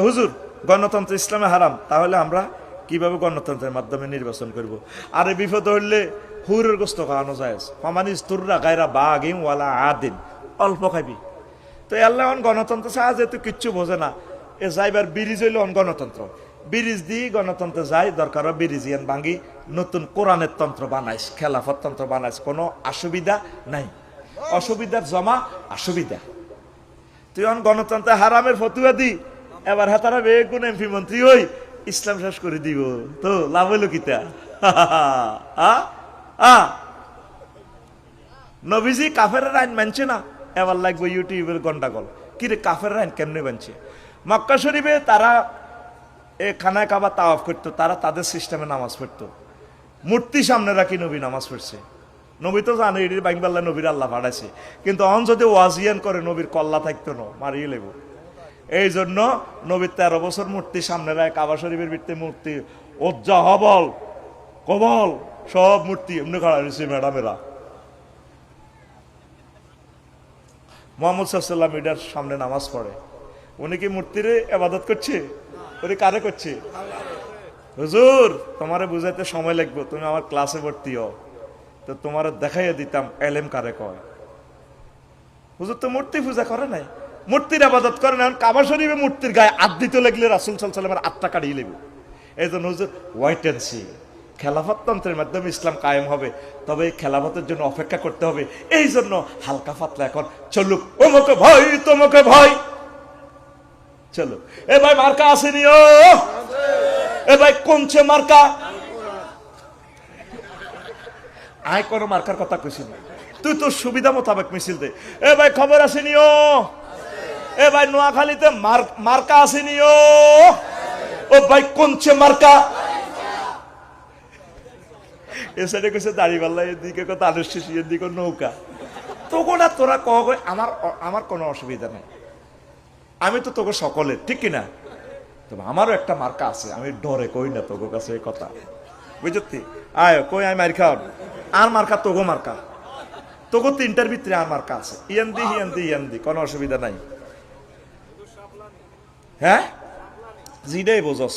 হুজুর গণতন্ত্র ইসলামে হারাম, তাহলে আমরা কিভাবে গণতন্ত্রের মাধ্যমে নির্বাচন করব? আর এই বিপদ হইলে হুরের গোস্ত খাওয়ানো যায়, ফমানিস তুররা গায়রা বাগিম ওয়ালা আদিন, অল্প খাবি। তো আল্লাহ গণতন্ত্র ছাড়া যেহেতু কিচ্ছু বোঝে না, এ যাইবার ব্রিজ হইল গণতন্ত্র, ব্রিজ দিয়ে গণতন্ত্র যাই, দরকার ব্রিজিয়ান ভাঙ্গি নতুন কোরআনের তন্ত্র বানাইস, খেলাফত তন্ত্র বানাইস, কোনো অসুবিধা নাই। অসুবিধার জমা অসুবিধা। তুই গণতন্ত্র হারামের ফতুয়া দি, এবার হাতারা বেগুন এমপি মন্ত্রী হই ইসলাম শেষ করে দিব, তো লাভ হইল কিতা? নবীজি কাফের আইন মানছে না, এবার লাগবে ইউটিউবের গন্ডাগোল। কিরে কাফের আইন কেমনে মানছে? মক্কা শরীফে তারা এ খানায় কাবা তাওয়াফ করতো, তারা তাদের সিস্টেমে নামাজ পড়তো, মূর্তি সামনে রাখি নবী নামাজ পড়ছে। নবী তো জানে এটির বাংবাল্লা নবীর আল্লাহ পাঠাইছে, কিন্তু অন যদি ওয়াজিয়ান করে নবীর কল্লা থাকতো না, মারিয়ে লেব। এই জন্য নবীর 13 বছর মূর্তি সামনে রায়, কাবা শরীফের ভিত্তি মূর্তি ওজ্জা হবল কবল সব মূর্তি এমনি খাড়া রয়েছে ম্যাডামেরা। মোহাম্মদ সাল্লাল্লাহু এটার সামনে নামাজ পড়ে, উনি কি মূর্তির ইবাদত করছে? উনি কারে করছে? হুজুর তোমারে বুঝাইতে সময় লাগবে, তুমি আমার ক্লাসে ভর্তি হও, তো তোমার দেখাইয়া দিতাম এলেম কারে কয়। হুজুর তো মূর্তি পূজা করে নাই, মূর্তির আবাদত করে না, কাবা শরীফে মূর্তির গায়ে আদ দিতে লাগলে রাসূল সাল্লাল্লাহু আলাইহি ওয়াসাল্লামের আত্মা কাটিয়ে লেবে। এই জন্য হুজুর ওয়াইট অ্যান্ড সি, খেলাফততন্ত্রের মাধ্যমে ইসলাম কায়েম হবে, তবে এই খেলাফতের জন্য অপেক্ষা করতে হবে। এই জন্য হালকা পাতলা এখন চলুক, ওমকে ভয় তোমাকে ভয়, চলো। এ ভাই মার্কা আসেনি, ও এ ভাই কোনছে মার্কা? আয় কোনো মার্কার কথা কইছি না, তুই তোর সুবিধা মোতাবেক মিছিল দে। এ ভাই খবর আসেনি, ও এ ভাই নোয়াখালীতে মার্কা আসেনি, ও ভাই কোনছে মার্কা? এ সাইডে কইছে দাড়িপাল্লা, এদিকে কথা আলু শিশি, এদিকে নৌকা। তোকে না তোরা কগ, আমার কোনো অসুবিধা নেই, আমি তো তোকে সকলের, ঠিক কিনা? তবে আমারও একটা মার্কা আছে, আমি ডরে কই না তোকে কাছে এই কথা, বুঝতি? আয় কই আমি মার খাও, আর মার্কা তোগো মার্কা, তোগো 3টার ভিতরে আর মার্কা আছে, ইয়ান্দি ইয়ান্দি ইয়ান্দি, কোনো অসুবিধা নাই। হ্যাঁ জিডাই বোঝস।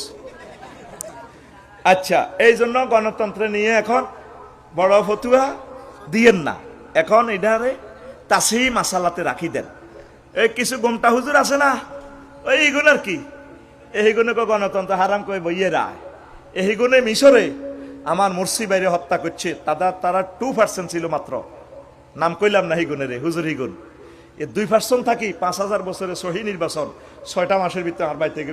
আচ্ছা, এই জন্য গণতন্ত্র নিয়ে এখন বড় ফতুয়া দিয়েন না, এখন এটারে তাসি মাসালাতে রাখি দেন। এই কিছু গোমটা হুজুর আছে না, ওই এইগুলোর কি এইগুলো গণতন্ত্র হারাম করে বইয়ে রায়। এইগুলো মিশরে আমার মুর্শি বাইরে হত্যা করছে, তারা 2% ছিল মাত্র, নাম কইলাম না হিগুনের, হুজুর হিগুন। এ 2% থাকি 5000 বছরে সহি নির্বাচন, 6টা মাসের ভিতরে আমার বাড়ি থেকে